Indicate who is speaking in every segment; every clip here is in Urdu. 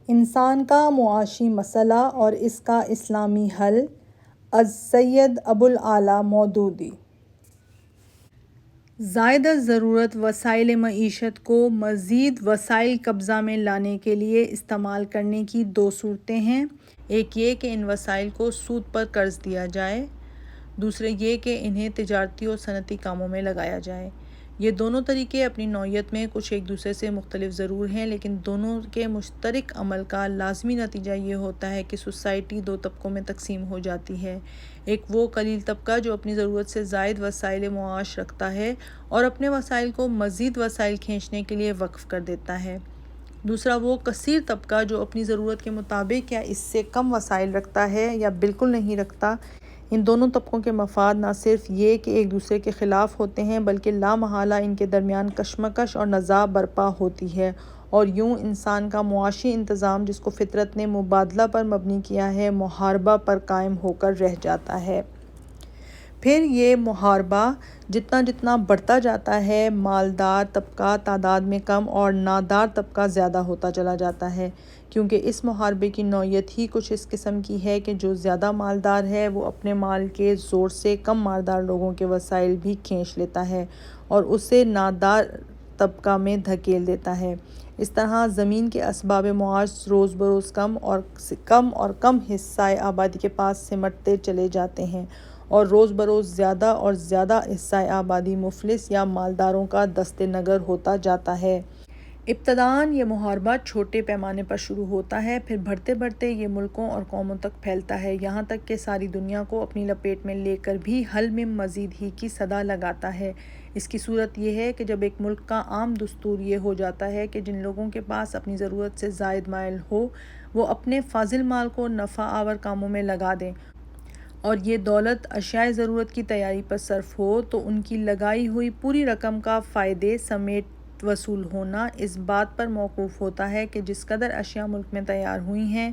Speaker 1: انسان کا معاشی مسئلہ اور اس کا اسلامی حل، از سید ابوالعلا مودودی۔ زائد از ضرورت وسائل معیشت کو مزید وسائل قبضہ میں لانے کے لیے استعمال کرنے کی دو صورتیں ہیں۔ ایک یہ کہ ان وسائل کو سود پر قرض دیا جائے، دوسرے یہ کہ انہیں تجارتی اور صنعتی کاموں میں لگایا جائے۔ یہ دونوں طریقے اپنی نوعیت میں کچھ ایک دوسرے سے مختلف ضرور ہیں، لیکن دونوں کے مشترک عمل کا لازمی نتیجہ یہ ہوتا ہے کہ سوسائٹی دو طبقوں میں تقسیم ہو جاتی ہے۔ ایک وہ قلیل طبقہ جو اپنی ضرورت سے زائد وسائل معاش رکھتا ہے اور اپنے وسائل کو مزید وسائل کھینچنے کے لیے وقف کر دیتا ہے۔ دوسرا وہ کثیر طبقہ جو اپنی ضرورت کے مطابق یا اس سے کم وسائل رکھتا ہے یا بالکل نہیں رکھتا۔ ان دونوں طبقوں کے مفاد نہ صرف یہ کہ ایک دوسرے کے خلاف ہوتے ہیں، بلکہ لامحالہ ان کے درمیان کشمکش اور نزاع برپا ہوتی ہے، اور یوں انسان کا معاشی انتظام جس کو فطرت نے مبادلہ پر مبنی کیا ہے، محاربہ پر قائم ہو کر رہ جاتا ہے۔ پھر یہ محاربہ جتنا بڑھتا جاتا ہے، مالدار طبقہ تعداد میں کم اور نادار طبقہ زیادہ ہوتا چلا جاتا ہے، کیونکہ اس محاربے کی نوعیت ہی کچھ اس قسم کی ہے کہ جو زیادہ مالدار ہے وہ اپنے مال کے زور سے کم مالدار لوگوں کے وسائل بھی کھینچ لیتا ہے اور اسے نادار طبقہ میں دھکیل دیتا ہے۔ اس طرح زمین کے اسباب معاش روز بروز کم اور کم حصہ آبادی کے پاس سمٹتے چلے جاتے ہیں، اور روز بروز زیادہ اور زیادہ حصہ آبادی مفلس یا مالداروں کا دست نگر ہوتا جاتا ہے۔ ابتداً یہ محاربہ چھوٹے پیمانے پر شروع ہوتا ہے، پھر بڑھتے بڑھتے یہ ملکوں اور قوموں تک پھیلتا ہے، یہاں تک کہ ساری دنیا کو اپنی لپیٹ میں لے کر بھی حل میں مزید ہی کی صدا لگاتا ہے۔ اس کی صورت یہ ہے کہ جب ایک ملک کا عام دستور یہ ہو جاتا ہے کہ جن لوگوں کے پاس اپنی ضرورت سے زائد مال ہو وہ اپنے فاضل مال کو نفع آور کاموں میں لگا دیں، اور یہ دولت اشیاء ضرورت کی تیاری پر صرف ہو، تو ان کی لگائی ہوئی پوری رقم کا فائدے سمیت وصول ہونا اس بات پر موقوف ہوتا ہے کہ جس قدر اشیاء ملک میں تیار ہوئی ہیں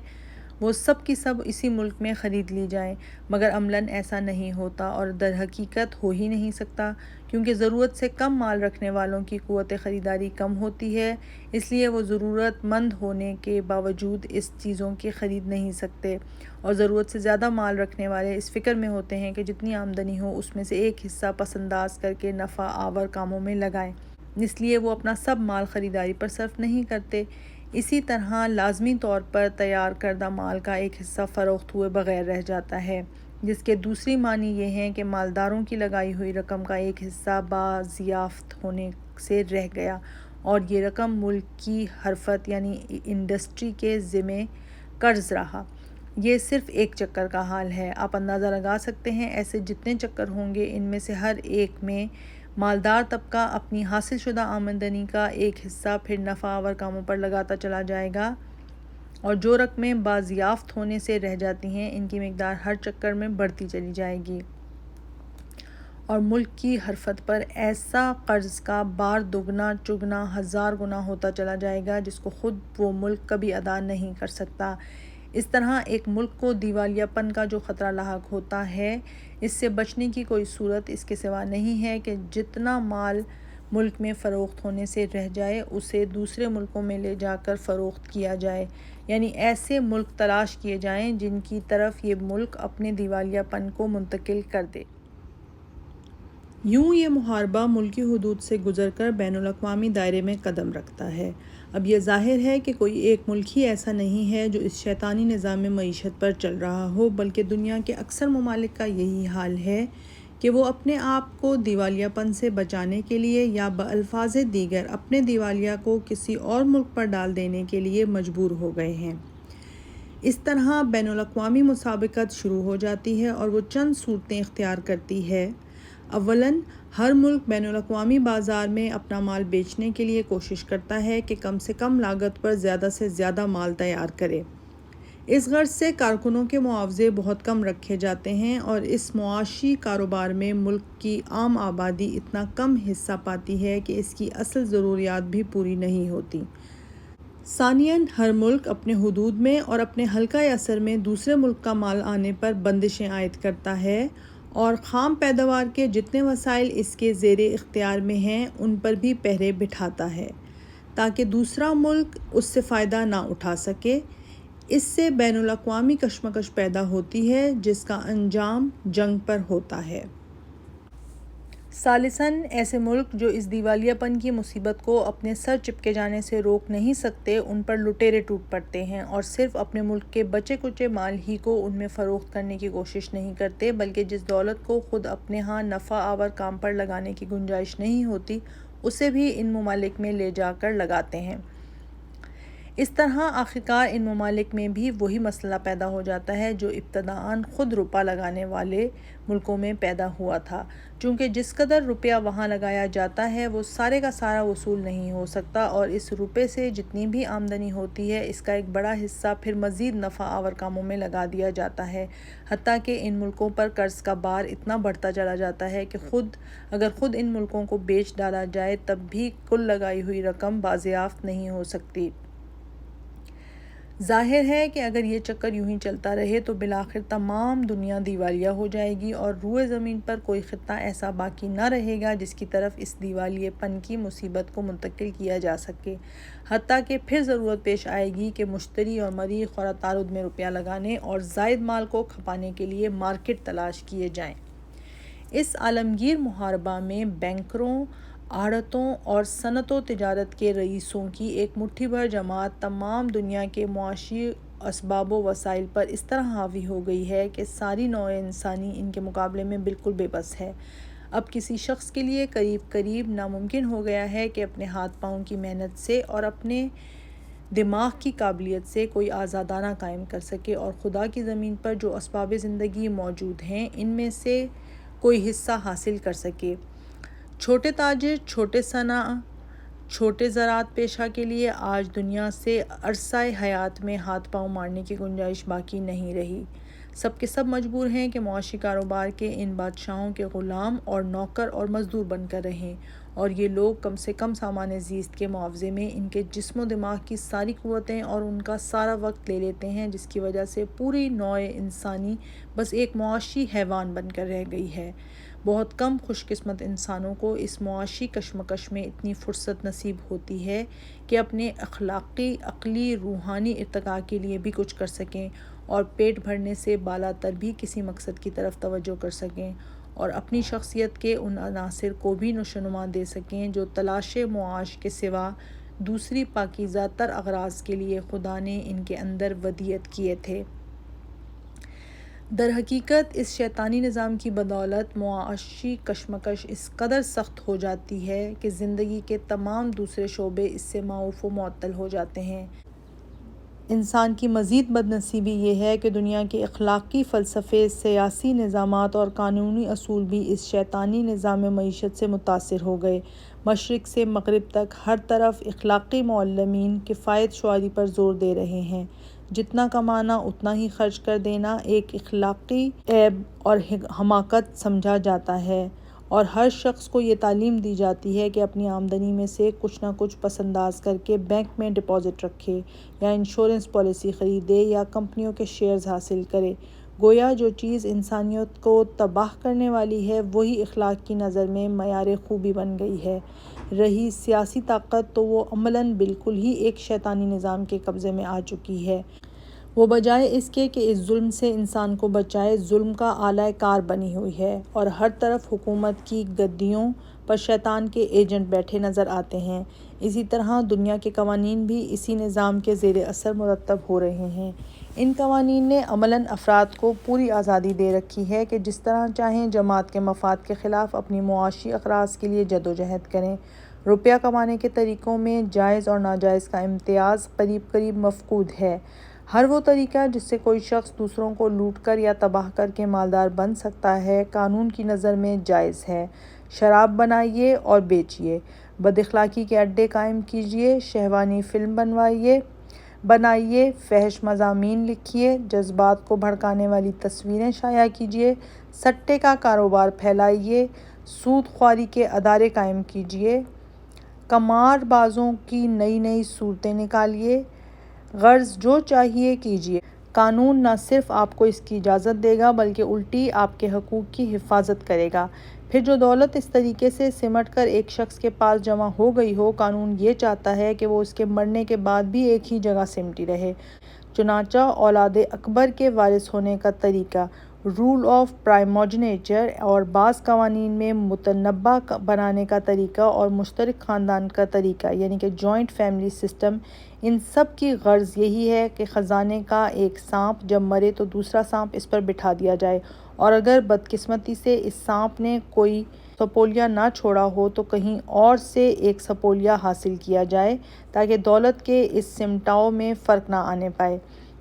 Speaker 1: وہ سب کی سب اسی ملک میں خرید لی جائیں، مگر عملاً ایسا نہیں ہوتا اور در حقیقت ہو ہی نہیں سکتا، کیونکہ ضرورت سے کم مال رکھنے والوں کی قوت خریداری کم ہوتی ہے، اس لیے وہ ضرورت مند ہونے کے باوجود اس چیزوں کی خرید نہیں سکتے، اور ضرورت سے زیادہ مال رکھنے والے اس فکر میں ہوتے ہیں کہ جتنی آمدنی ہو اس میں سے ایک حصہ پس انداز کر کے نفع آور کاموں میں لگائیں، اس لیے وہ اپنا سب مال خریداری پر صرف نہیں کرتے۔ اسی طرح لازمی طور پر تیار کردہ مال کا ایک حصہ فروخت ہوئے بغیر رہ جاتا ہے، جس کے دوسری معنی یہ ہیں کہ مالداروں کی لگائی ہوئی رقم کا ایک حصہ بازیافت ہونے سے رہ گیا، اور یہ رقم ملک کی حرفت یعنی انڈسٹری کے ذمے قرض رہا۔ یہ صرف ایک چکر کا حال ہے، آپ اندازہ لگا سکتے ہیں ایسے جتنے چکر ہوں گے ان میں سے ہر ایک میں مالدار طبقہ اپنی حاصل شدہ آمدنی کا ایک حصہ پھر نفع آور کاموں پر لگاتا چلا جائے گا، اور جو رقمیں بازیافت ہونے سے رہ جاتی ہیں ان کی مقدار ہر چکر میں بڑھتی چلی جائے گی، اور ملک کی حرفت پر ایسا قرض کا بار دگنا چگنا ہزار گنا ہوتا چلا جائے گا جس کو خود وہ ملک کبھی ادا نہیں کر سکتا۔ اس طرح ایک ملک کو دیوالیہ پن کا جو خطرہ لاحق ہوتا ہے، اس سے بچنے کی کوئی صورت اس کے سوا نہیں ہے کہ جتنا مال ملک میں فروخت ہونے سے رہ جائے اسے دوسرے ملکوں میں لے جا کر فروخت کیا جائے، یعنی ایسے ملک تلاش کیے جائیں جن کی طرف یہ ملک اپنے دیوالیہ پن کو منتقل کر دے۔ یوں یہ محاربہ ملکی حدود سے گزر کر بین الاقوامی دائرے میں قدم رکھتا ہے۔ اب یہ ظاہر ہے کہ کوئی ایک ملک ہی ایسا نہیں ہے جو اس شیطانی نظام معیشت پر چل رہا ہو، بلکہ دنیا کے اکثر ممالک کا یہی حال ہے کہ وہ اپنے آپ کو دیوالیہ پن سے بچانے کے لیے یا بألفاظ دیگر اپنے دیوالیہ کو کسی اور ملک پر ڈال دینے کے لیے مجبور ہو گئے ہیں۔ اس طرح بین الاقوامی مسابقت شروع ہو جاتی ہے اور وہ چند صورتیں اختیار کرتی ہے۔ اولاً ہر ملک بین الاقوامی بازار میں اپنا مال بیچنے کے لیے کوشش کرتا ہے کہ کم سے کم لاگت پر زیادہ سے زیادہ مال تیار کرے۔ اس غرض سے کارکنوں کے معاوضے بہت کم رکھے جاتے ہیں، اور اس معاشی کاروبار میں ملک کی عام آبادی اتنا کم حصہ پاتی ہے کہ اس کی اصل ضروریات بھی پوری نہیں ہوتی۔ ثانیاً ہر ملک اپنے حدود میں اور اپنے حلقۂ اثر میں دوسرے ملک کا مال آنے پر بندشیں عائد کرتا ہے، اور خام پیداوار کے جتنے وسائل اس کے زیر اختیار میں ہیں ان پر بھی پہرے بٹھاتا ہے، تاکہ دوسرا ملک اس سے فائدہ نہ اٹھا سکے۔ اس سے بین الاقوامی کشمکش پیدا ہوتی ہے جس کا انجام جنگ پر ہوتا ہے۔ ثالثاً، ایسے ملک جو اس دیوالیہ پن کی مصیبت کو اپنے سر چپکے جانے سے روک نہیں سکتے، ان پر لٹیرے ٹوٹ پڑتے ہیں اور صرف اپنے ملک کے بچے کچے مال ہی کو ان میں فروخت کرنے کی کوشش نہیں کرتے، بلکہ جس دولت کو خود اپنے ہاں نفع آور کام پر لگانے کی گنجائش نہیں ہوتی، اسے بھی ان ممالک میں لے جا کر لگاتے ہیں۔ اس طرح آخرکار ان ممالک میں بھی وہی مسئلہ پیدا ہو جاتا ہے جو ابتداءً خود روپیہ لگانے والے ملکوں میں پیدا ہوا تھا، چونکہ جس قدر روپیہ وہاں لگایا جاتا ہے وہ سارے کا سارا وصول نہیں ہو سکتا، اور اس روپے سے جتنی بھی آمدنی ہوتی ہے اس کا ایک بڑا حصہ پھر مزید نفع آور کاموں میں لگا دیا جاتا ہے، حتیٰ کہ ان ملکوں پر قرض کا بار اتنا بڑھتا چلا جاتا ہے کہ اگر خود ان ملکوں کو بیچ ڈالا جائے تب بھی کل لگائی ہوئی رقم بازیافت نہیں ہو سکتی۔ ظاہر ہے کہ اگر یہ چکر یوں ہی چلتا رہے تو بالآخر تمام دنیا دیوالیہ ہو جائے گی اور روئے زمین پر کوئی خطہ ایسا باقی نہ رہے گا جس کی طرف اس دیوالیے پن کی مصیبت کو منتقل کیا جا سکے، حتیٰ کہ پھر ضرورت پیش آئے گی کہ مشتری اور مریخ اور عطارد میں روپیہ لگانے اور زائد مال کو کھپانے کے لیے مارکیٹ تلاش کیے جائیں۔ اس عالمگیر محاربہ میں بینکروں، آڑھتوں اور صنعت و تجارت کے رئیسوں کی ایک مٹھی بھر جماعت تمام دنیا کے معاشی اسباب و وسائل پر اس طرح حاوی ہو گئی ہے کہ ساری نوع انسانی ان کے مقابلے میں بالکل بے بس ہے۔ اب کسی شخص کے لیے قریب ناممکن ہو گیا ہے کہ اپنے ہاتھ پاؤں کی محنت سے اور اپنے دماغ کی قابلیت سے کوئی آزادانہ قائم کر سکے اور خدا کی زمین پر جو اسباب زندگی موجود ہیں ان میں سے کوئی حصہ حاصل کر سکے۔ چھوٹے تاجر، چھوٹے صناع، چھوٹے زراعت پیشہ کے لیے آج دنیا سے عرصہ حیات میں ہاتھ پاؤں مارنے کی گنجائش باقی نہیں رہی۔ سب کے سب مجبور ہیں کہ معاشی کاروبار کے ان بادشاہوں کے غلام اور نوکر اور مزدور بن کر رہیں، اور یہ لوگ کم سے کم سامان زیست کے معاوضے میں ان کے جسم و دماغ کی ساری قوتیں اور ان کا سارا وقت لے لیتے ہیں، جس کی وجہ سے پوری نوع انسانی بس ایک معاشی حیوان بن کر رہ گئی ہے۔ بہت کم خوش قسمت انسانوں کو اس معاشی کشمکش میں اتنی فرصت نصیب ہوتی ہے کہ اپنے اخلاقی، عقلی، روحانی ارتقاء کے لیے بھی کچھ کر سکیں اور پیٹ بھرنے سے بالا تر بھی کسی مقصد کی طرف توجہ کر سکیں اور اپنی شخصیت کے ان عناصر کو بھی نشوونما دے سکیں جو تلاش معاش کے سوا دوسری پاکیزہ تر اغراض کے لیے خدا نے ان کے اندر ودیعت کیے تھے۔ در حقیقت اس شیطانی نظام کی بدولت معاشی کشمکش اس قدر سخت ہو جاتی ہے کہ زندگی کے تمام دوسرے شعبے اس سے معوف و معطل ہو جاتے ہیں۔ انسان کی مزید بد نصیبی یہ ہے کہ دنیا کے اخلاقی فلسفے، سیاسی نظامات اور قانونی اصول بھی اس شیطانی نظام معیشت سے متاثر ہو گئے۔ مشرق سے مغرب تک ہر طرف اخلاقی معلمین کفایت شعاری پر زور دے رہے ہیں۔ جتنا کمانا اتنا ہی خرچ کر دینا ایک اخلاقی عیب اور حماقت سمجھا جاتا ہے، اور ہر شخص کو یہ تعلیم دی جاتی ہے کہ اپنی آمدنی میں سے کچھ نہ کچھ پس انداز کر کے بینک میں ڈپازٹ رکھے یا انشورنس پالیسی خریدے یا کمپنیوں کے شیئرز حاصل کرے، گویا جو چیز انسانیت کو تباہ کرنے والی ہے وہی اخلاق کی نظر میں معیار خوبی بن گئی ہے۔ رہی سیاسی طاقت تو وہ عملاً بالکل ہی ایک شیطانی نظام کے قبضے میں آ چکی ہے۔ وہ بجائے اس کے کہ اس ظلم سے انسان کو بچائے، ظلم کا آلۂ کار بنی ہوئی ہے، اور ہر طرف حکومت کی گدیوں پر شیطان کے ایجنٹ بیٹھے نظر آتے ہیں۔ اسی طرح دنیا کے قوانین بھی اسی نظام کے زیر اثر مرتب ہو رہے ہیں۔ ان قوانین نے عملاً افراد کو پوری آزادی دے رکھی ہے کہ جس طرح چاہیں جماعت کے مفاد کے خلاف اپنی معاشی اغراض کے لیے جدوجہد کریں۔ روپیہ کمانے کے طریقوں میں جائز اور ناجائز کا امتیاز قریب مفقود ہے۔ ہر وہ طریقہ جس سے کوئی شخص دوسروں کو لوٹ کر یا تباہ کر کے مالدار بن سکتا ہے، قانون کی نظر میں جائز ہے۔ شراب بنائیے اور بیچیے، بد اخلاقی کے اڈے قائم کیجیے، شہوانی فلم بنائیے، فحش مضامین لکھیے، جذبات کو بھڑکانے والی تصویریں شائع کیجیے، سٹے کا کاروبار پھیلائیے، سود خواری کے ادارے قائم کیجیے، قمار بازوں کی نئی صورتیں نکالیے، غرض جو چاہیے کیجیے۔ قانون نہ صرف آپ کو اس کی اجازت دے گا بلکہ الٹی آپ کے حقوق کی حفاظت کرے گا۔ پھر جو دولت اس طریقے سے سمٹ کر ایک شخص کے پاس جمع ہو گئی ہو، قانون یہ چاہتا ہے کہ وہ اس کے مرنے کے بعد بھی ایک ہی جگہ سمٹی رہے۔ چنانچہ اولاد اکبر کے وارث ہونے کا طریقہ، رول آف پرائموجنیچر، اور بعض قوانین میں متنبع بنانے کا طریقہ اور مشترک خاندان کا طریقہ یعنی کہ جوائنٹ فیملی سسٹم، ان سب کی غرض یہی ہے کہ خزانے کا ایک سانپ جب مرے تو دوسرا سانپ اس پر بٹھا دیا جائے، اور اگر بدقسمتی سے اس سانپ نے کوئی سپولیا نہ چھوڑا ہو تو کہیں اور سے ایک سپولیا حاصل کیا جائے تاکہ دولت کے اس سمٹاؤ میں فرق نہ آنے پائے۔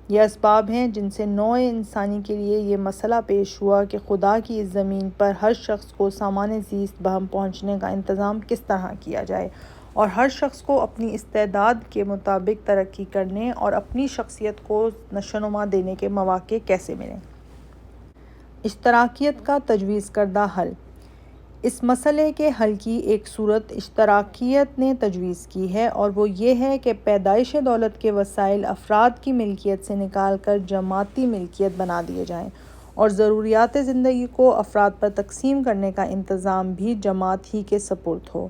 Speaker 1: یہ اسباب ہیں جن سے نوع انسانی کے لیے یہ مسئلہ پیش ہوا کہ خدا کی اس زمین پر ہر شخص کو سامان زیست بہم پہنچنے کا انتظام کس طرح کیا جائے، اور ہر شخص کو اپنی استعداد کے مطابق ترقی کرنے اور اپنی شخصیت کو نشوونما دینے کے مواقع کیسے ملیں۔ اشتراکیت کا تجویز کردہ حل۔ اس مسئلے کے حل کی ایک صورت اشتراکیت نے تجویز کی ہے، اور وہ یہ ہے کہ پیدائش دولت کے وسائل افراد کی ملکیت سے نکال کر جماعتی ملکیت بنا دیے جائیں، اور ضروریات زندگی کو افراد پر تقسیم کرنے کا انتظام بھی جماعت ہی کے سپرد ہو۔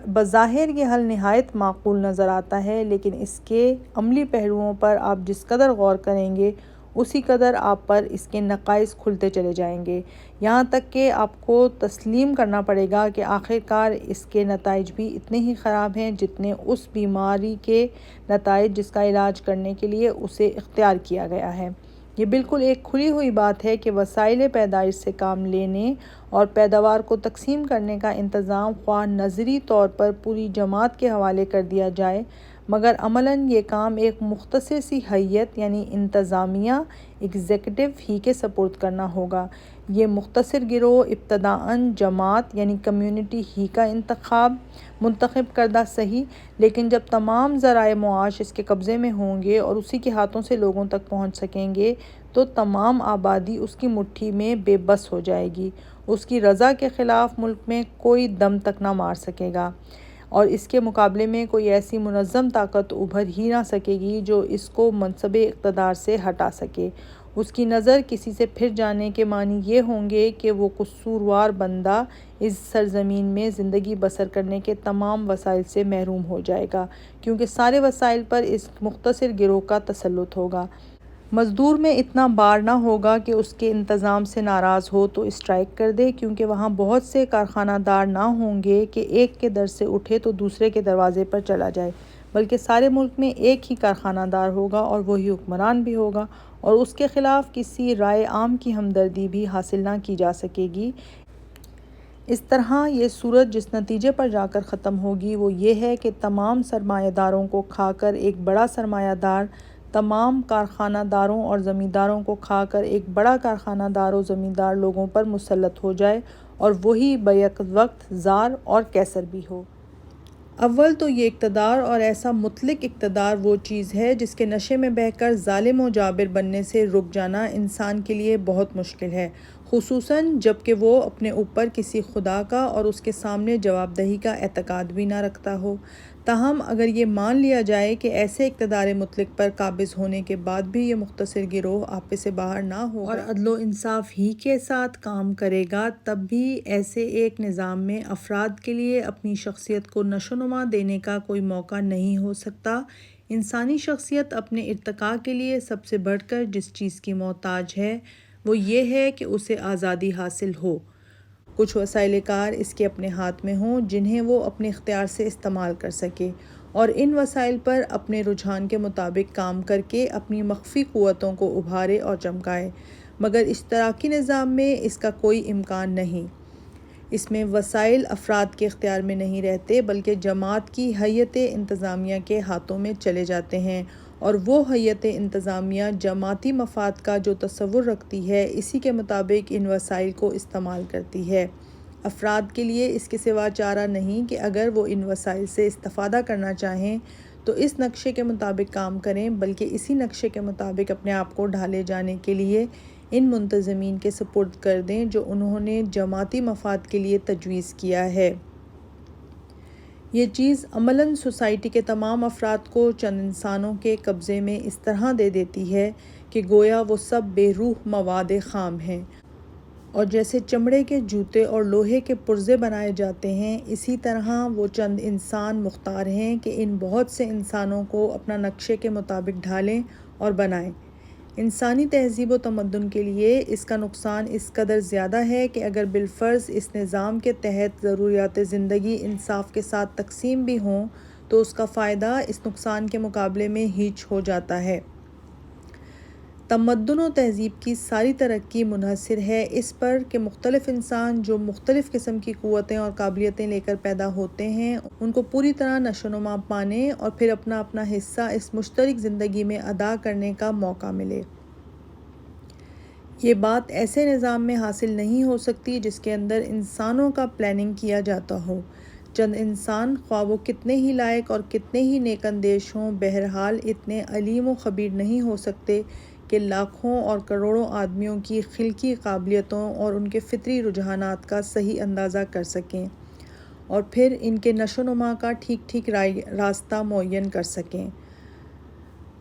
Speaker 1: بظاہر یہ حل نہایت معقول نظر آتا ہے، لیکن اس کے عملی پہلوؤں پر آپ جس قدر غور کریں گے اسی قدر آپ پر اس کے نقائص کھلتے چلے جائیں گے، یہاں تک کہ آپ کو تسلیم کرنا پڑے گا کہ آخر کار اس کے نتائج بھی اتنے ہی خراب ہیں جتنے اس بیماری کے نتائج جس کا علاج کرنے کے لیے اسے اختیار کیا گیا ہے۔ یہ بالکل ایک کھلی ہوئی بات ہے کہ وسائل پیدائش سے کام لینے اور پیداوار کو تقسیم کرنے کا انتظام خواہ نظری طور پر پوری جماعت کے حوالے کر دیا جائے، مگر عملاً یہ کام ایک مختصر سی ہیئت یعنی انتظامیہ ایگزیکٹو ہی کے سپرد کرنا ہوگا۔ یہ مختصر گروہ ابتداءً جماعت یعنی کمیونٹی ہی کا منتخب کردہ سہی، لیکن جب تمام ذرائع معاش اس کے قبضے میں ہوں گے اور اسی کے ہاتھوں سے لوگوں تک پہنچ سکیں گے تو تمام آبادی اس کی مٹھی میں بے بس ہو جائے گی، اس کی رضا کے خلاف ملک میں کوئی دم تک نہ مار سکے گا، اور اس کے مقابلے میں کوئی ایسی منظم طاقت ابھر ہی نہ سکے گی جو اس کو منصب اقتدار سے ہٹا سکے۔ اس کی نظر کسی سے پھر جانے کے معنی یہ ہوں گے کہ وہ قصوروار بندہ اس سرزمین میں زندگی بسر کرنے کے تمام وسائل سے محروم ہو جائے گا، کیونکہ سارے وسائل پر اس مختصر گروہ کا تسلط ہوگا۔ مزدور میں اتنا بار نہ ہوگا کہ اس کے انتظام سے ناراض ہو تو اسٹرائک کر دے، کیونکہ وہاں بہت سے کارخانہ دار نہ ہوں گے کہ ایک کے در سے اٹھے تو دوسرے کے دروازے پر چلا جائے، بلکہ سارے ملک میں ایک ہی کارخانہ دار ہوگا اور وہی حکمران بھی ہوگا، اور اس کے خلاف کسی رائے عام کی ہمدردی بھی حاصل نہ کی جا سکے گی۔ اس طرح یہ صورت جس نتیجے پر جا کر ختم ہوگی وہ یہ ہے کہ تمام سرمایہ داروں کو کھا کر ایک بڑا سرمایہ دار، تمام کارخانہ داروں اور زمینداروں کو کھا کر ایک بڑا کارخانہ دار و زمیندار لوگوں پر مسلط ہو جائے، اور وہی بیک وقت زار اور قیصر بھی ہو۔ اول تو یہ اقتدار اور ایسا مطلق اقتدار وہ چیز ہے جس کے نشے میں بہہ کر ظالم و جابر بننے سے رک جانا انسان کے لیے بہت مشکل ہے، خصوصاً جب کہ وہ اپنے اوپر کسی خدا کا اور اس کے سامنے جواب دہی کا اعتقاد بھی نہ رکھتا ہو۔ تاہم اگر یہ مان لیا جائے کہ ایسے اقتدار مطلق پر قابض ہونے کے بعد بھی یہ مختصر گروہ آپے سے باہر نہ ہوگا اور عدل و انصاف ہی کے ساتھ کام کرے گا، تب بھی ایسے ایک نظام میں افراد کے لیے اپنی شخصیت کو نشوونما دینے کا کوئی موقع نہیں ہو سکتا۔ انسانی شخصیت اپنے ارتقاء کے لیے سب سے بڑھ کر جس چیز کی محتاج ہے وہ یہ ہے کہ اسے آزادی حاصل ہو، کچھ وسائل کار اس کے اپنے ہاتھ میں ہوں جنہیں وہ اپنے اختیار سے استعمال کر سکے، اور ان وسائل پر اپنے رجحان کے مطابق کام کر کے اپنی مخفی قوتوں کو ابھارے اور چمکائے۔ مگر اشتراکی نظام میں اس کا کوئی امکان نہیں۔ اس میں وسائل افراد کے اختیار میں نہیں رہتے بلکہ جماعت کی ہیئت انتظامیہ کے ہاتھوں میں چلے جاتے ہیں، اور وہ ہیئت انتظامیہ جماعتی مفاد کا جو تصور رکھتی ہے اسی کے مطابق ان وسائل کو استعمال کرتی ہے۔ افراد کے لیے اس کے سوا چارہ نہیں کہ اگر وہ ان وسائل سے استفادہ کرنا چاہیں تو اس نقشے کے مطابق کام کریں، بلکہ اسی نقشے کے مطابق اپنے آپ کو ڈھالے جانے کے لیے ان منتظمین کے سپرد کر دیں جو انہوں نے جماعتی مفاد کے لیے تجویز کیا ہے۔ یہ چیز عملاً سوسائٹی کے تمام افراد کو چند انسانوں کے قبضے میں اس طرح دے دیتی ہے کہ گویا وہ سب بے روح مواد خام ہیں، اور جیسے چمڑے کے جوتے اور لوہے کے پرزے بنائے جاتے ہیں، اسی طرح وہ چند انسان مختار ہیں کہ ان بہت سے انسانوں کو اپنا نقشے کے مطابق ڈھالیں اور بنائیں۔ انسانی تہذیب و تمدن کے لیے اس کا نقصان اس قدر زیادہ ہے کہ اگر بالفرض اس نظام کے تحت ضروریات زندگی انصاف کے ساتھ تقسیم بھی ہوں تو اس کا فائدہ اس نقصان کے مقابلے میں ہیچ ہو جاتا ہے۔ تمدن و تہذیب کی ساری ترقی منحصر ہے اس پر کہ مختلف انسان جو مختلف قسم کی قوتیں اور قابلیتیں لے کر پیدا ہوتے ہیں ان کو پوری طرح نشو و نما پانے اور پھر اپنا اپنا حصہ اس مشترک زندگی میں ادا کرنے کا موقع ملے۔ یہ بات ایسے نظام میں حاصل نہیں ہو سکتی جس کے اندر انسانوں کا پلاننگ کیا جاتا ہو۔ چند انسان خواہ وہ کتنے ہی لائق اور کتنے ہی نیک اندیش ہوں، بہرحال اتنے علیم و خبیر نہیں ہو سکتے کہ لاکھوں اور کروڑوں آدمیوں کی خلقی قابلیتوں اور ان کے فطری رجحانات کا صحیح اندازہ کر سکیں اور پھر ان کے نشو و نما کا ٹھیک راستہ معین کر سکیں۔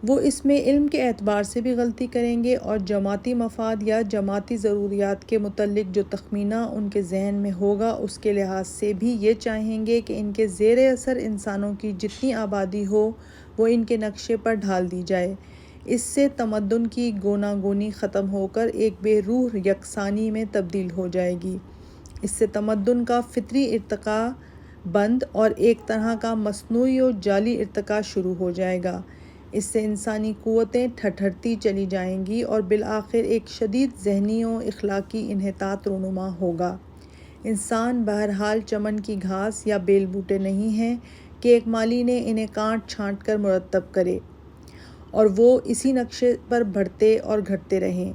Speaker 1: وہ اس میں علم کے اعتبار سے بھی غلطی کریں گے اور جماعتی مفاد یا جماعتی ضروریات کے متعلق جو تخمینہ ان کے ذہن میں ہوگا اس کے لحاظ سے بھی یہ چاہیں گے کہ ان کے زیر اثر انسانوں کی جتنی آبادی ہو وہ ان کے نقشے پر ڈھال دی جائے۔ اس سے تمدن کی گوناگونی ختم ہو کر ایک بے روح یکسانی میں تبدیل ہو جائے گی۔ اس سے تمدن کا فطری ارتقاء بند اور ایک طرح کا مصنوعی و جعلی ارتقاء شروع ہو جائے گا۔ اس سے انسانی قوتیں ٹھٹھرتی چلی جائیں گی اور بالآخر ایک شدید ذہنی و اخلاقی انحطاط رونما ہوگا۔ انسان بہرحال چمن کی گھاس یا بیل بوٹے نہیں ہیں کہ ایک مالی نے انہیں کاٹ چھانٹ کر مرتب کرے اور وہ اسی نقشے پر بڑھتے اور گھٹتے رہیں۔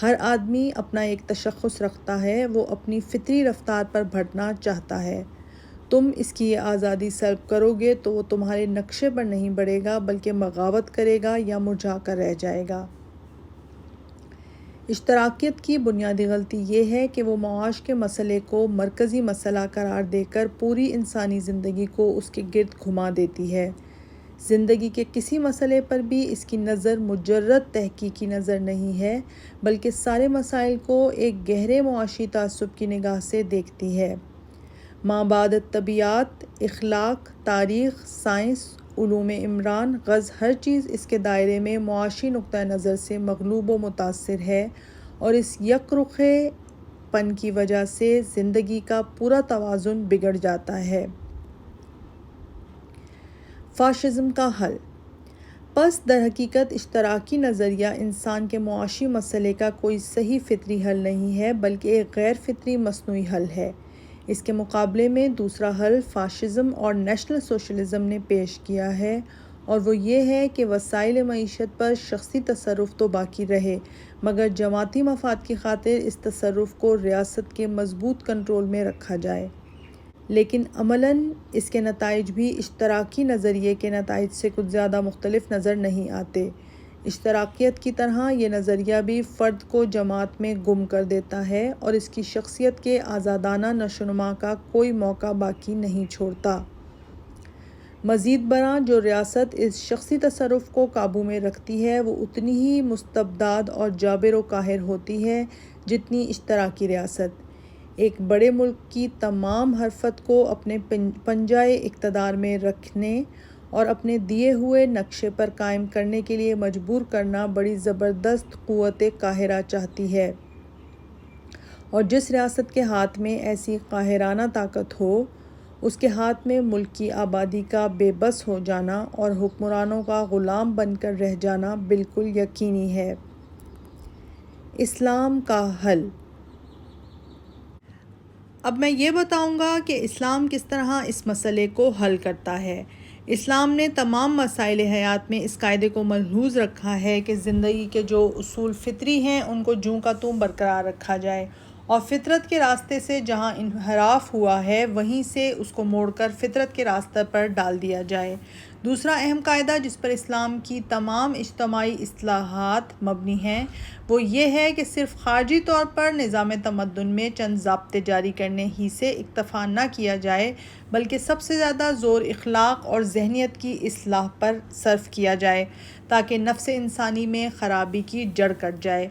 Speaker 1: ہر آدمی اپنا ایک تشخص رکھتا ہے، وہ اپنی فطری رفتار پر بڑھنا چاہتا ہے۔ تم اس کی یہ آزادی سلب کرو گے تو وہ تمہارے نقشے پر نہیں بڑھے گا بلکہ بغاوت کرے گا یا مرجھا کر رہ جائے گا۔ اشتراکیت کی بنیادی غلطی یہ ہے کہ وہ معاش کے مسئلے کو مرکزی مسئلہ قرار دے کر پوری انسانی زندگی کو اس کے گرد گھما دیتی ہے۔ زندگی کے کسی مسئلے پر بھی اس کی نظر مجرد تحقیقی نظر نہیں ہے بلکہ سارے مسائل کو ایک گہرے معاشی تعصب کی نگاہ سے دیکھتی ہے۔ ما بعد الطبیعیات، اخلاق، تاریخ، سائنس، علوم عمران غرض ہر چیز اس کے دائرے میں معاشی نقطہ نظر سے مغلوب و متاثر ہے اور اس یک رخے پن کی وجہ سے زندگی کا پورا توازن بگڑ جاتا ہے۔ فاشزم کا حل۔ پس در حقیقت اشتراکی نظریہ انسان کے معاشی مسئلے کا کوئی صحیح فطری حل نہیں ہے بلکہ ایک غیر فطری مصنوعی حل ہے۔ اس کے مقابلے میں دوسرا حل فاشزم اور نیشنل سوشلزم نے پیش کیا ہے اور وہ یہ ہے کہ وسائل معیشت پر شخصی تصرف تو باقی رہے مگر جماعتی مفاد کی خاطر اس تصرف کو ریاست کے مضبوط کنٹرول میں رکھا جائے۔ لیکن عملاً اس کے نتائج بھی اشتراکی نظریے کے نتائج سے کچھ زیادہ مختلف نظر نہیں آتے۔ اشتراکیت کی طرح یہ نظریہ بھی فرد کو جماعت میں گم کر دیتا ہے اور اس کی شخصیت کے آزادانہ نشو و نما کا کوئی موقع باقی نہیں چھوڑتا۔ مزید برآں جو ریاست اس شخصی تصرف کو قابو میں رکھتی ہے وہ اتنی ہی مستبداد اور جابر و قاہر ہوتی ہے جتنی اشتراکی ریاست۔ ایک بڑے ملک کی تمام حرفت کو اپنے پنجۂ اقتدار میں رکھنے اور اپنے دیے ہوئے نقشے پر قائم کرنے کے لیے مجبور کرنا بڑی زبردست قوت قاہرہ چاہتی ہے، اور جس ریاست کے ہاتھ میں ایسی قاہرانہ طاقت ہو اس کے ہاتھ میں ملک کی آبادی کا بے بس ہو جانا اور حکمرانوں کا غلام بن کر رہ جانا بالکل یقینی ہے۔ اسلام کا حل۔ اب میں یہ بتاؤں گا کہ اسلام کس طرح اس مسئلے کو حل کرتا ہے۔ اسلام نے تمام مسائل حیات میں اس قاعدے کو ملحوظ رکھا ہے کہ زندگی کے جو اصول فطری ہیں ان کو جوں کا توں برقرار رکھا جائے اور فطرت کے راستے سے جہاں انحراف ہوا ہے وہیں سے اس کو موڑ کر فطرت کے راستے پر ڈال دیا جائے۔ دوسرا اہم قاعدہ جس پر اسلام کی تمام اجتماعی اصلاحات مبنی ہیں وہ یہ ہے کہ صرف خارجی طور پر نظام تمدن میں چند ضابطے جاری کرنے ہی سے اکتفا نہ کیا جائے، بلکہ سب سے زیادہ زور اخلاق اور ذہنیت کی اصلاح پر صرف کیا جائے تاکہ نفس انسانی میں خرابی کی جڑ کٹ جائے۔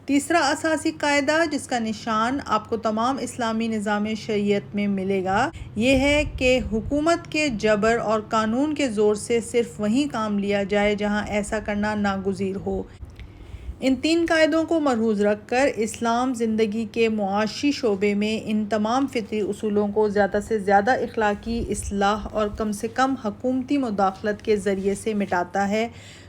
Speaker 1: تیسرا اساسی قاعدہ جس کا نشان آپ کو تمام اسلامی نظام شریعت میں ملے گا یہ ہے کہ حکومت کے جبر اور قانون کے زور سے صرف وہیں کام لیا جائے جہاں ایسا کرنا ناگزیر ہو۔ ان تین قاعدوں کو ملحوظ رکھ کر اسلام زندگی کے معاشی شعبے میں ان تمام فطری اصولوں کو زیادہ سے زیادہ اخلاقی اصلاح اور کم سے کم حکومتی مداخلت کے ذریعے سے مٹاتا ہے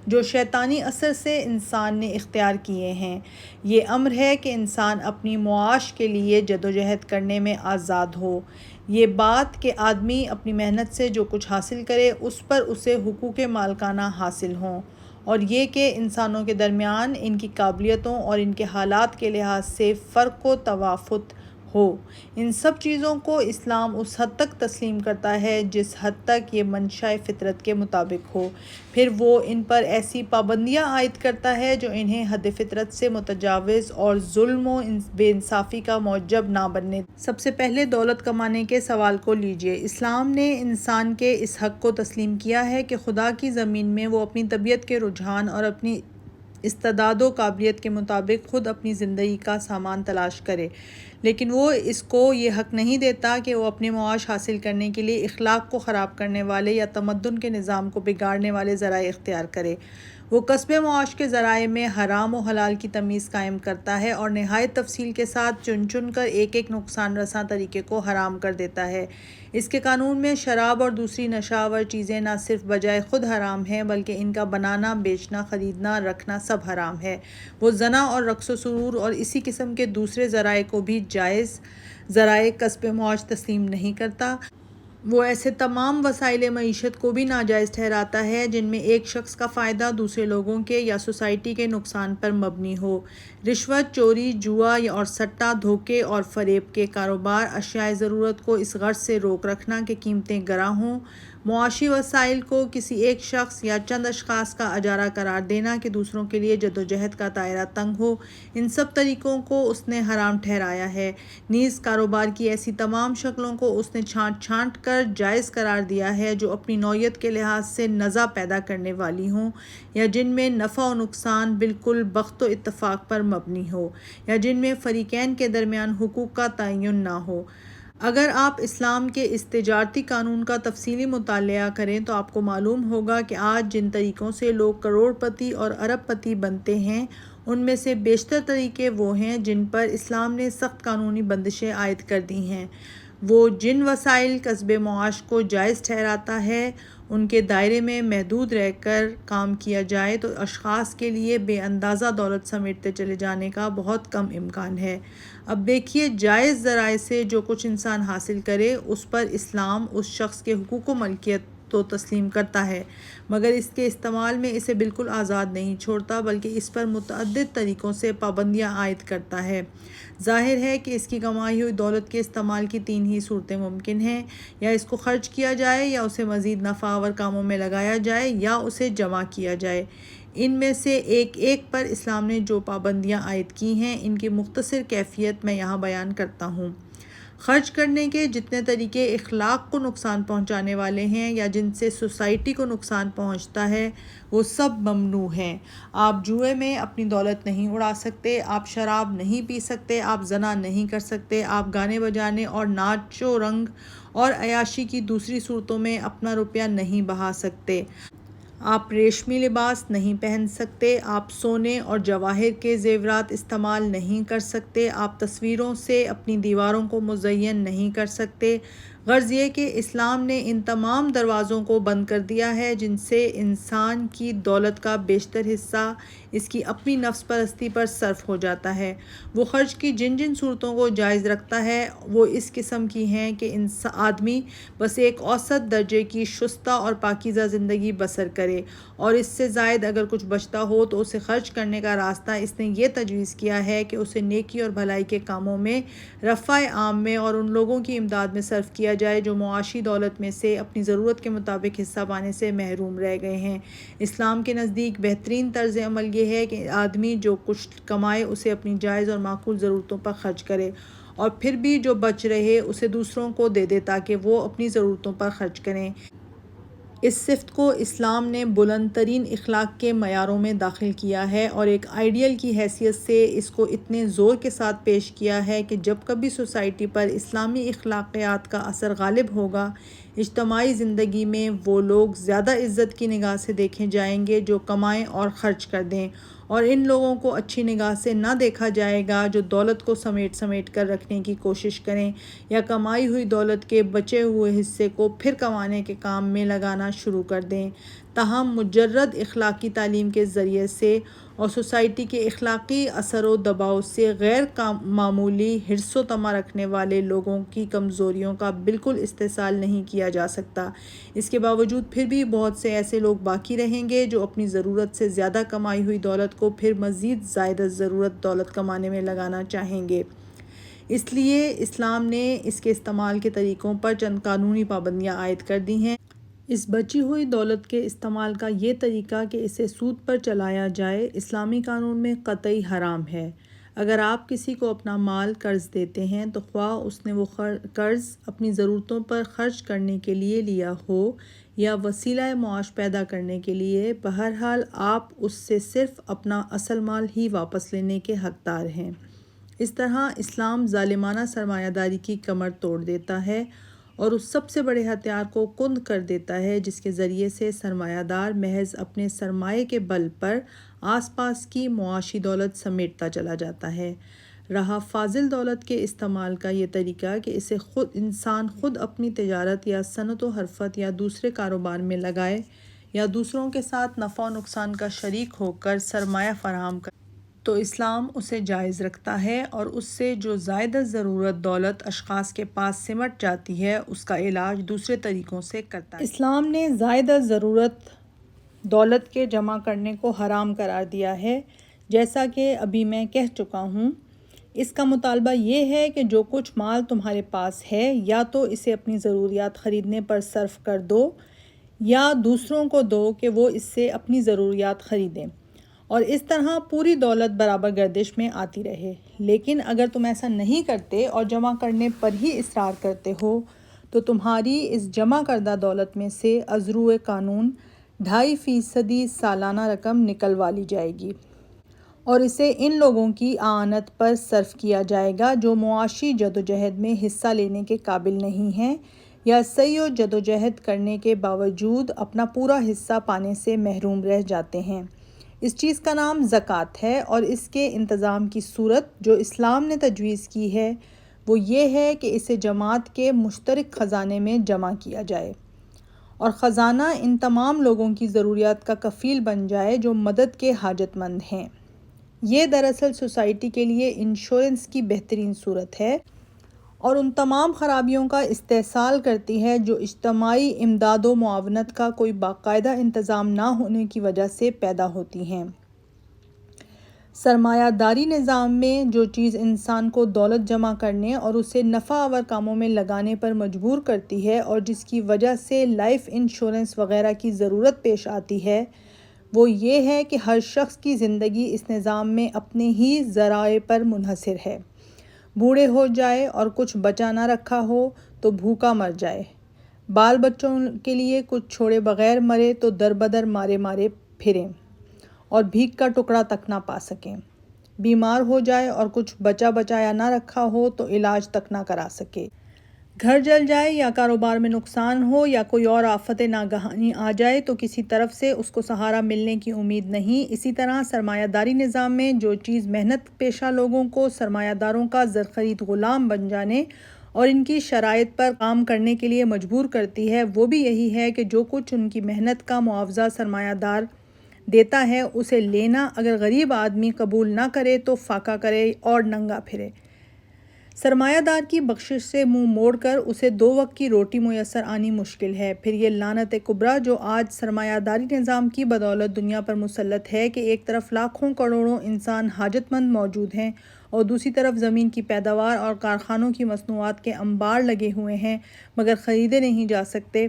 Speaker 1: جو شیطانی اثر سے انسان نے اختیار کیے ہیں۔ یہ امر ہے کہ انسان اپنی معاش کے لیے جدوجہد کرنے میں آزاد ہو۔ یہ بات کہ آدمی اپنی محنت سے جو کچھ حاصل کرے اس پر اسے حقوق مالکانہ حاصل ہوں، اور یہ کہ انسانوں کے درمیان ان کی قابلیتوں اور ان کے حالات کے لحاظ سے فرق و تفاوت ہو۔ ان سب چیزوں کو اسلام اس حد تک تسلیم کرتا ہے جس حد تک یہ منشاء فطرت کے مطابق ہو، پھر وہ ان پر ایسی پابندیاں عائد کرتا ہے جو انہیں حد فطرت سے متجاوز اور ظلم و بے انصافی کا موجب نہ بننے۔ سب سے پہلے دولت کمانے کے سوال کو لیجیے۔ اسلام نے انسان کے اس حق کو تسلیم کیا ہے کہ خدا کی زمین میں وہ اپنی طبیعت کے رجحان اور اپنی استعداد و قابلیت کے مطابق خود اپنی زندگی کا سامان تلاش کرے، لیکن وہ اس کو یہ حق نہیں دیتا کہ وہ اپنے معاش حاصل کرنے کے لیے اخلاق کو خراب کرنے والے یا تمدن کے نظام کو بگاڑنے والے ذرائع اختیار کرے۔ وہ کسب معاش کے ذرائع میں حرام و حلال کی تمیز قائم کرتا ہے اور نہایت تفصیل کے ساتھ چن چن کر ایک ایک نقصان رساں طریقے کو حرام کر دیتا ہے۔ اس کے قانون میں شراب اور دوسری نشہ آور چیزیں نہ صرف بجائے خود حرام ہیں بلکہ ان کا بنانا، بیچنا، خریدنا، رکھنا سب حرام ہے۔ وہ زنا اور رقص و سرور اور اسی قسم کے دوسرے ذرائع کو بھی جائز ذرائع کسب معاش تسلیم نہیں کرتا۔ وہ ایسے تمام وسائل معیشت کو بھی ناجائز ٹھہراتا ہے جن میں ایک شخص کا فائدہ دوسرے لوگوں کے یا سوسائٹی کے نقصان پر مبنی ہو۔ رشوت، چوری، جوا اور سٹہ، دھوکے اور فریب کے کاروبار، اشیائے ضرورت کو اس غرض سے روک رکھنا کہ قیمتیں گراں ہوں، معاشی وسائل کو کسی ایک شخص یا چند اشخاص کا اجارہ قرار دینا کہ دوسروں کے لیے جدوجہد کا دائرہ تنگ ہو، ان سب طریقوں کو اس نے حرام ٹھہرایا ہے۔ نیز کاروبار کی ایسی تمام شکلوں کو اس نے چھانٹ چھانٹ کر جائز قرار دیا ہے جو اپنی نوعیت کے لحاظ سے نزع پیدا کرنے والی ہوں یا جن میں نفع و نقصان بالکل بخت و اتفاق پر مبنی ہو یا جن میں فریقین کے درمیان حقوق کا تعین نہ ہو۔ اگر آپ اسلام کے اس تجارتی قانون کا تفصیلی مطالعہ کریں تو آپ کو معلوم ہوگا کہ آج جن طریقوں سے لوگ کروڑ پتی اور ارب پتی بنتے ہیں ان میں سے بیشتر طریقے وہ ہیں جن پر اسلام نے سخت قانونی بندشیں عائد کر دی ہیں۔ وہ جن وسائل کسب معاش کو جائز ٹھہراتا ہے ان کے دائرے میں محدود رہ کر کام کیا جائے تو اشخاص کے لیے بے اندازہ دولت سمیٹتے چلے جانے کا بہت کم امکان ہے۔ اب دیکھیے، جائز ذرائع سے جو کچھ انسان حاصل کرے اس پر اسلام اس شخص کے حقوق و ملکیت تو تسلیم کرتا ہے مگر اس کے استعمال میں اسے بالکل آزاد نہیں چھوڑتا بلکہ اس پر متعدد طریقوں سے پابندیاں عائد کرتا ہے۔ ظاہر ہے کہ اس کی کمائی ہوئی دولت کے استعمال کی تین ہی صورتیں ممکن ہیں، یا اس کو خرچ کیا جائے، یا اسے مزید نفع آور کاموں میں لگایا جائے، یا اسے جمع کیا جائے۔ ان میں سے ایک ایک پر اسلام نے جو پابندیاں عائد کی ہیں ان کی مختصر کیفیت میں یہاں بیان کرتا ہوں۔ خرچ کرنے کے جتنے طریقے اخلاق کو نقصان پہنچانے والے ہیں یا جن سے سوسائٹی کو نقصان پہنچتا ہے وہ سب ممنوع ہیں۔ آپ جوئے میں اپنی دولت نہیں اڑا سکتے، آپ شراب نہیں پی سکتے، آپ زنا نہیں کر سکتے، آپ گانے بجانے اور ناچ و رنگ اور عیاشی کی دوسری صورتوں میں اپنا روپیہ نہیں بہا سکتے، آپ ریشمی لباس نہیں پہن سکتے، آپ سونے اور جواہر کے زیورات استعمال نہیں کر سکتے، آپ تصویروں سے اپنی دیواروں کو مزین نہیں کر سکتے۔ غرض یہ کہ اسلام نے ان تمام دروازوں کو بند کر دیا ہے جن سے انسان کی دولت کا بیشتر حصہ اس کی اپنی نفس پرستی پر صرف ہو جاتا ہے۔ وہ خرچ کی جن جن صورتوں کو جائز رکھتا ہے وہ اس قسم کی ہیں کہ آدمی بس ایک اوسط درجے کی شستہ اور پاکیزہ زندگی بسر کرے، اور اس سے زائد اگر کچھ بچتا ہو تو اسے خرچ کرنے کا راستہ اس نے یہ تجویز کیا ہے کہ اسے نیکی اور بھلائی کے کاموں میں، رفع عام میں اور ان لوگوں کی امداد میں صرف کیا دیا جائے جو معاشی دولت میں سے اپنی ضرورت کے مطابق حصہ پانے سے محروم رہ گئے ہیں۔ اسلام کے نزدیک بہترین طرز عمل یہ ہے کہ آدمی جو کچھ کمائے اسے اپنی جائز اور معقول ضرورتوں پر خرچ کرے، اور پھر بھی جو بچ رہے اسے دوسروں کو دے دے تاکہ وہ اپنی ضرورتوں پر خرچ کریں۔ اس صفت کو اسلام نے بلند ترین اخلاق کے معیاروں میں داخل کیا ہے اور ایک آئیڈیل کی حیثیت سے اس کو اتنے زور کے ساتھ پیش کیا ہے کہ جب کبھی سوسائٹی پر اسلامی اخلاقیات کا اثر غالب ہوگا، اجتماعی زندگی میں وہ لوگ زیادہ عزت کی نگاہ سے دیکھے جائیں گے جو کمائیں اور خرچ کر دیں، اور ان لوگوں کو اچھی نگاہ سے نہ دیکھا جائے گا جو دولت کو سمیٹ کر رکھنے کی کوشش کریں یا کمائی ہوئی دولت کے بچے ہوئے حصے کو پھر کمانے کے کام میں لگانا شروع کر دیں۔ تاہم مجرد اخلاقی تعلیم کے ذریعے سے اور سوسائٹی کے اخلاقی اثر و دباؤ سے غیر معمولی حرص و طمع رکھنے والے لوگوں کی کمزوریوں کا بالکل استحصال نہیں کیا جا سکتا۔ اس کے باوجود پھر بھی بہت سے ایسے لوگ باقی رہیں گے جو اپنی ضرورت سے زیادہ کمائی ہوئی دولت کو پھر مزید زائد ضرورت دولت کمانے میں لگانا چاہیں گے۔ اس لیے اسلام نے اس کے استعمال کے طریقوں پر چند قانونی پابندیاں عائد کر دی ہیں۔ اس بچی ہوئی دولت کے استعمال کا یہ طریقہ کہ اسے سود پر چلایا جائے اسلامی قانون میں قطعی حرام ہے۔ اگر آپ کسی کو اپنا مال قرض دیتے ہیں تو خواہ اس نے وہ قرض اپنی ضرورتوں پر خرچ کرنے کے لیے لیا ہو یا وسیلہ معاش پیدا کرنے کے لیے، بہرحال آپ اس سے صرف اپنا اصل مال ہی واپس لینے کے حقدار ہیں۔ اس طرح اسلام ظالمانہ سرمایہ داری کی کمر توڑ دیتا ہے اور اس سب سے بڑے ہتھیار کو کند کر دیتا ہے جس کے ذریعے سے سرمایہ دار محض اپنے سرمایے کے بل پر آس پاس کی معاشی دولت سمیٹتا چلا جاتا ہے۔ رہا فاضل دولت کے استعمال کا یہ طریقہ کہ اسے انسان خود اپنی تجارت یا صنعت و حرفت یا دوسرے کاروبار میں لگائے یا دوسروں کے ساتھ نفع و نقصان کا شریک ہو کر سرمایہ فراہم کرے تو اسلام اسے جائز رکھتا ہے، اور اس سے جو زائد ضرورت دولت اشخاص کے پاس سمٹ جاتی ہے اس کا علاج دوسرے طریقوں سے کرتا ہے۔ اسلام نے زائد ضرورت دولت کے جمع کرنے کو حرام قرار دیا ہے، جیسا کہ ابھی میں کہہ چکا ہوں۔ اس کا مطالبہ یہ ہے کہ جو کچھ مال تمہارے پاس ہے یا تو اسے اپنی ضروریات خریدنے پر صرف کر دو یا دوسروں کو دو کہ وہ اس سے اپنی ضروریات خریدیں، اور اس طرح پوری دولت برابر گردش میں آتی رہے۔ لیکن اگر تم ایسا نہیں کرتے اور جمع کرنے پر ہی اصرار کرتے ہو تو تمہاری اس جمع کردہ دولت میں سے ازروئے قانون 2.5% سالانہ رقم نکلوا لی جائے گی اور اسے ان لوگوں کی اعانت پر صرف کیا جائے گا جو معاشی جدوجہد میں حصہ لینے کے قابل نہیں ہیں یا سعی و جدوجہد کرنے کے باوجود اپنا پورا حصہ پانے سے محروم رہ جاتے ہیں۔ اس چیز کا نام زکوٰۃ ہے، اور اس کے انتظام کی صورت جو اسلام نے تجویز کی ہے وہ یہ ہے کہ اسے جماعت کے مشترک خزانے میں جمع کیا جائے اور خزانہ ان تمام لوگوں کی ضروریات کا کفیل بن جائے جو مدد کے حاجت مند ہیں۔ یہ دراصل سوسائٹی کے لیے انشورنس کی بہترین صورت ہے اور ان تمام خرابیوں کا استحصال کرتی ہے جو اجتماعی امداد و معاونت کا کوئی باقاعدہ انتظام نہ ہونے کی وجہ سے پیدا ہوتی ہیں۔ سرمایہ داری نظام میں جو چیز انسان کو دولت جمع کرنے اور اسے نفع آور کاموں میں لگانے پر مجبور کرتی ہے اور جس کی وجہ سے لائف انشورنس وغیرہ کی ضرورت پیش آتی ہے، وہ یہ ہے کہ ہر شخص کی زندگی اس نظام میں اپنے ہی ذرائع پر منحصر ہے۔ بوڑھے ہو جائے اور کچھ بچا نہ رکھا ہو تو بھوکا مر جائے، بال بچوں کے لیے کچھ چھوڑے بغیر مرے تو در بدر مارے پھریں اور بھیک کا ٹکڑا تک نہ پا سکیں، بیمار ہو جائے اور کچھ بچایا نہ رکھا ہو تو علاج تک نہ کرا سکے، گھر جل جائے یا کاروبار میں نقصان ہو یا کوئی اور آفت ناگہانی آ جائے تو کسی طرف سے اس کو سہارا ملنے کی امید نہیں۔ اسی طرح سرمایہ داری نظام میں جو چیز محنت پیشہ لوگوں کو سرمایہ داروں کا زرخرید غلام بن جانے اور ان کی شرائط پر کام کرنے کے لیے مجبور کرتی ہے، وہ بھی یہی ہے کہ جو کچھ ان کی محنت کا معاوضہ سرمایہ دار دیتا ہے اسے لینا، اگر غریب آدمی قبول نہ کرے تو فاقہ کرے اور ننگا پھرے۔ سرمایہ دار کی بخشش سے منہ موڑ کر اسے 2 وقت کی روٹی میسر آنی مشکل ہے۔ پھر یہ لعنت کبریٰ جو آج سرمایہ داری نظام کی بدولت دنیا پر مسلط ہے کہ ایک طرف لاکھوں کروڑوں انسان حاجت مند موجود ہیں اور دوسری طرف زمین کی پیداوار اور کارخانوں کی مصنوعات کے انبار لگے ہوئے ہیں مگر خریدے نہیں جا سکتے،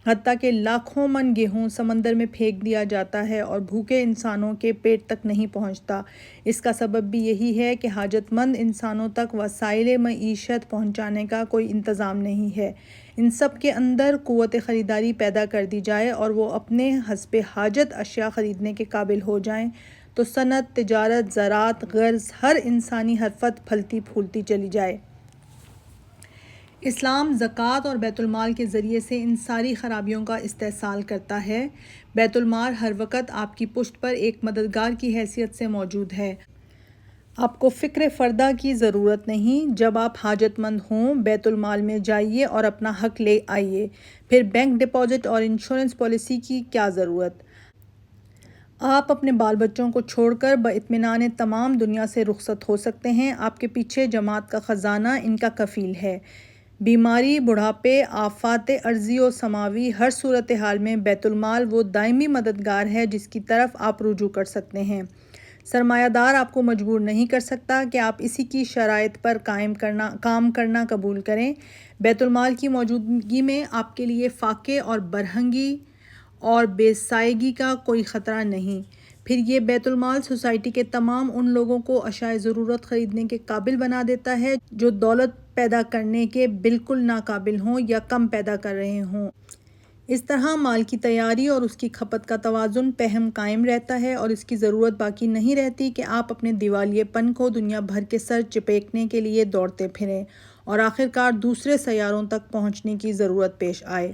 Speaker 1: حتیٰ کہ لاکھوں من گیہوں سمندر میں پھینک دیا جاتا ہے اور بھوکے انسانوں کے پیٹ تک نہیں پہنچتا۔ اس کا سبب بھی یہی ہے کہ حاجت مند انسانوں تک وسائل معیشت پہنچانے کا کوئی انتظام نہیں ہے۔ ان سب کے اندر قوت خریداری پیدا کر دی جائے اور وہ اپنے حسب حاجت اشیاء خریدنے کے قابل ہو جائیں تو صنعت، تجارت، زراعت، غرض ہر انسانی حرفت پھلتی پھولتی چلی جائے۔ اسلام زکوٰۃ اور بیت المال کے ذریعے سے ان ساری خرابیوں کا استحصال کرتا ہے۔ بیت المال ہر وقت آپ کی پشت پر ایک مددگار کی حیثیت سے موجود ہے۔ آپ کو فکر فردہ کی ضرورت نہیں۔ جب آپ حاجت مند ہوں بیت المال میں جائیے اور اپنا حق لے آئیے، پھر بینک ڈپازٹ اور انشورنس پالیسی کی کیا ضرورت؟ آپ اپنے بال بچوں کو چھوڑ کر باطمینان تمام دنیا سے رخصت ہو سکتے ہیں۔ آپ کے پیچھے جماعت کا خزانہ ان کا کفیل ہے۔ بیماری، بڑھاپے، آفات ارضی و سماوی، ہر صورتحال میں بیت المال وہ دائمی مددگار ہے جس کی طرف آپ رجوع کر سکتے ہیں۔ سرمایہ دار آپ کو مجبور نہیں کر سکتا کہ آپ اسی کی شرائط پر کام کرنا قبول کریں۔ بیت المال کی موجودگی میں آپ کے لیے فاقے اور برہنگی اور بے سائیگی کا کوئی خطرہ نہیں۔ پھر یہ بیت المال سوسائٹی کے تمام ان لوگوں کو اشیاء ضرورت خریدنے کے قابل بنا دیتا ہے جو دولت پیدا کرنے کے بالکل ناقابل ہوں یا کم پیدا کر رہے ہوں۔ اس طرح مال کی تیاری اور اس کی کھپت کا توازن پہم قائم رہتا ہے اور اس کی ضرورت باقی نہیں رہتی کہ آپ اپنے دیوالیے پن کو دنیا بھر کے سر چپیٹنے کے لیے دوڑتے پھریں اور آخرکار دوسرے سیاروں تک پہنچنے کی ضرورت پیش آئے۔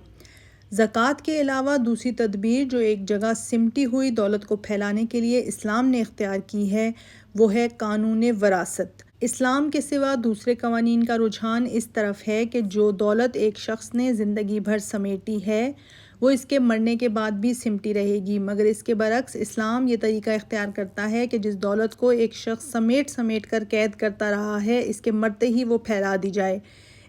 Speaker 1: زکوٰۃ کے علاوہ دوسری تدبیر جو ایک جگہ سمٹی ہوئی دولت کو پھیلانے کے لیے اسلام نے اختیار کی ہے وہ ہے قانون وراثت۔ اسلام کے سوا دوسرے قوانین کا رجحان اس طرف ہے کہ جو دولت ایک شخص نے زندگی بھر سمیٹی ہے وہ اس کے مرنے کے بعد بھی سمٹی رہے گی، مگر اس کے برعکس اسلام یہ طریقہ اختیار کرتا ہے کہ جس دولت کو ایک شخص سمیٹ کر قید کرتا رہا ہے اس کے مرتے ہی وہ پھیلا دی جائے۔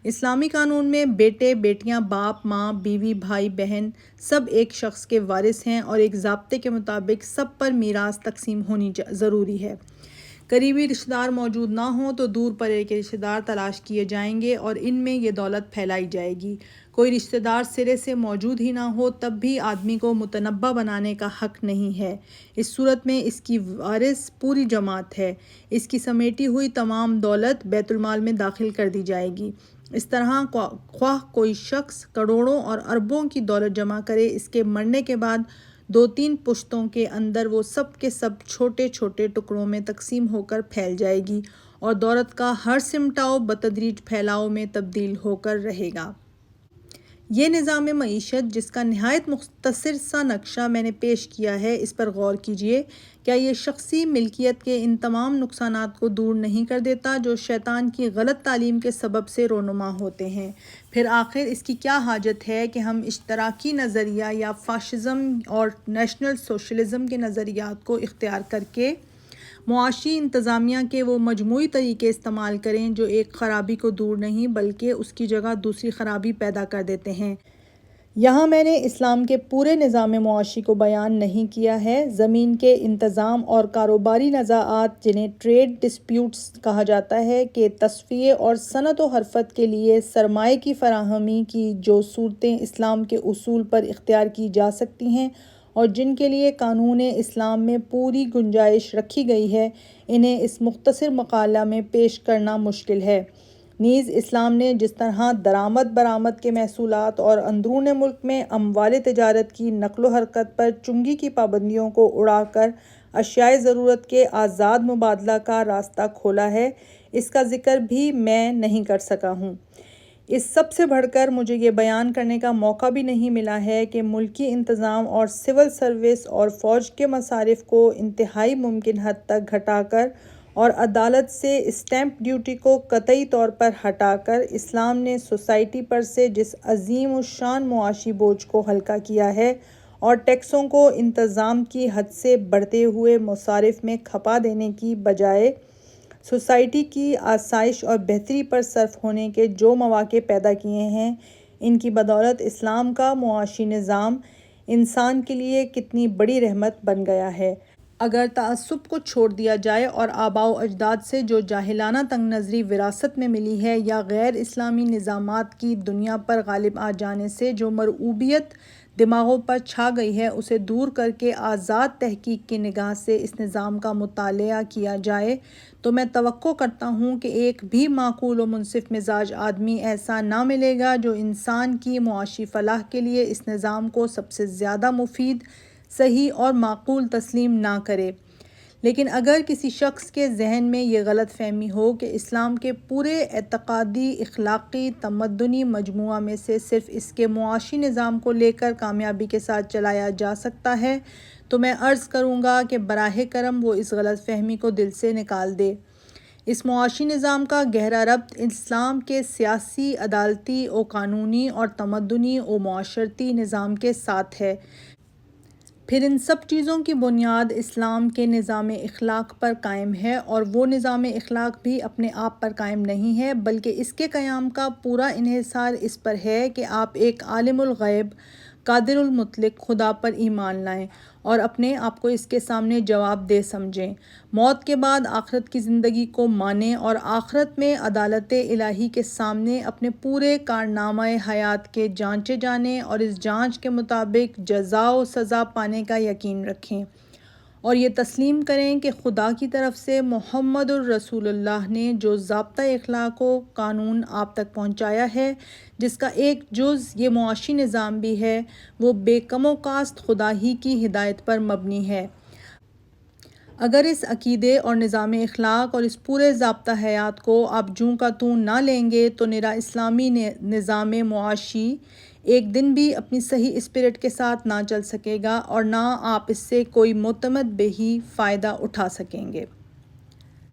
Speaker 1: اسلامی قانون میں بیٹے، بیٹیاں، باپ، ماں، بیوی، بھائی، بہن سب ایک شخص کے وارث ہیں اور ایک ضابطے کے مطابق سب پر میراث تقسیم ہونی ضروری ہے۔ قریبی رشتہ دار موجود نہ ہوں تو دور پرے کے رشتہ دار تلاش کیے جائیں گے اور ان میں یہ دولت پھیلائی جائے گی۔ کوئی رشتہ دار سرے سے موجود ہی نہ ہو تب بھی آدمی کو متنبع بنانے کا حق نہیں ہے۔ اس صورت میں اس کی وارث پوری جماعت ہے۔ اس کی سمیٹی ہوئی تمام دولت بیت المال میں داخل کر دی جائے گی۔ اس طرح خواہ کوئی شخص کروڑوں اور اربوں کی دولت جمع کرے، اس کے مرنے کے بعد 2-3 پشتوں کے اندر وہ سب کے سب چھوٹے چھوٹے ٹکڑوں میں تقسیم ہو کر پھیل جائے گی اور دولت کا ہر سمٹاؤ بتدریج پھیلاؤ میں تبدیل ہو کر رہے گا۔ یہ نظام معیشت جس کا نہایت مختصر سا نقشہ میں نے پیش کیا ہے، اس پر غور کیجیے۔ کیا یہ شخصی ملکیت کے ان تمام نقصانات کو دور نہیں کر دیتا جو شیطان کی غلط تعلیم کے سبب سے رونما ہوتے ہیں؟ پھر آخر اس کی کیا حاجت ہے کہ ہم اشتراکی نظریہ یا فاشزم اور نیشنل سوشلزم کے نظریات کو اختیار کر کے معاشی انتظامیہ کے وہ مجموعی طریقے استعمال کریں جو ایک خرابی کو دور نہیں بلکہ اس کی جگہ دوسری خرابی پیدا کر دیتے ہیں۔ یہاں میں نے اسلام کے پورے نظام معاشی کو بیان نہیں کیا ہے۔ زمین کے انتظام اور کاروباری نزاعات جنہیں ٹریڈ ڈسپیوٹس کہا جاتا ہے کے تصفیے اور صنعت و حرفت کے لیے سرمائے کی فراہمی کی جو صورتیں اسلام کے اصول پر اختیار کی جا سکتی ہیں اور جن کے لیے قانون اسلام میں پوری گنجائش رکھی گئی ہے، انہیں اس مختصر مقالہ میں پیش کرنا مشکل ہے۔ نیز اسلام نے جس طرح درآمد برآمد کے محصولات اور اندرون ملک میں اموال تجارت کی نقل و حرکت پر چنگی کی پابندیوں کو اڑا کر اشیاء ضرورت کے آزاد مبادلہ کا راستہ کھولا ہے، اس کا ذکر بھی میں نہیں کر سکا ہوں۔ اس سب سے بڑھ کر مجھے یہ بیان کرنے کا موقع بھی نہیں ملا ہے کہ ملکی انتظام اور سول سروس اور فوج کے مصارف کو انتہائی ممکن حد تک گھٹا کر اور عدالت سے اسٹیمپ ڈیوٹی کو قطعی طور پر ہٹا کر اسلام نے سوسائٹی پر سے جس عظیم الشان معاشی بوجھ کو ہلکا کیا ہے اور ٹیکسوں کو انتظام کی حد سے بڑھتے ہوئے مصارف میں کھپا دینے کی بجائے سوسائٹی کی آسائش اور بہتری پر صرف ہونے کے جو مواقع پیدا کیے ہیں، ان کی بدولت اسلام کا معاشی نظام انسان کے لیے کتنی بڑی رحمت بن گیا ہے۔ اگر تعصب کو چھوڑ دیا جائے اور آباء و اجداد سے جو جاہلانہ تنگ نظری وراثت میں ملی ہے یا غیر اسلامی نظامات کی دنیا پر غالب آ جانے سے جو مرعوبیت دماغوں پر چھا گئی ہے، اسے دور کر کے آزاد تحقیق کی نگاہ سے اس نظام کا مطالعہ کیا جائے تو میں توقع کرتا ہوں کہ ایک بھی معقول و منصف مزاج آدمی ایسا نہ ملے گا جو انسان کی معاشی فلاح کے لیے اس نظام کو سب سے زیادہ مفید، صحیح اور معقول تسلیم نہ کرے۔ لیکن اگر کسی شخص کے ذہن میں یہ غلط فہمی ہو کہ اسلام کے پورے اعتقادی، اخلاقی، تمدنی مجموعہ میں سے صرف اس کے معاشی نظام کو لے کر کامیابی کے ساتھ چلایا جا سکتا ہے، تو میں عرض کروں گا کہ براہ کرم وہ اس غلط فہمی کو دل سے نکال دے۔ اس معاشی نظام کا گہرا ربط اسلام کے سیاسی، عدالتی و قانونی اور تمدنی و معاشرتی نظام کے ساتھ ہے۔ پھر ان سب چیزوں کی بنیاد اسلام کے نظام اخلاق پر قائم ہے، اور وہ نظام اخلاق بھی اپنے آپ پر قائم نہیں ہے، بلکہ اس کے قیام کا پورا انحصار اس پر ہے کہ آپ ایک عالم الغیب، قادر المطلق خدا پر ایمان لائیں اور اپنے آپ کو اس کے سامنے جواب دہ سمجھیں، موت کے بعد آخرت کی زندگی کو مانیں اور آخرت میں عدالت الہی کے سامنے اپنے پورے کارنامہ حیات کے جانچے جانیں اور اس جانچ کے مطابق جزا و سزا پانے کا یقین رکھیں، اور یہ تسلیم کریں کہ خدا کی طرف سے محمد الرسول اللہ نے جو ضابطہ اخلاق و قانون آپ تک پہنچایا ہے، جس کا ایک جز یہ معاشی نظام بھی ہے، وہ بے کم و کاست خدا ہی کی ہدایت پر مبنی ہے۔ اگر اس عقیدے اور نظام اخلاق اور اس پورے ضابطہ حیات کو آپ جوں کا توں نہ لیں گے تو نرا اسلامی نظام معاشی ایک دن بھی اپنی صحیح اسپرٹ کے ساتھ نہ چل سکے گا، اور نہ آپ اس سے کوئی معتمد بہی فائدہ اٹھا سکیں گے۔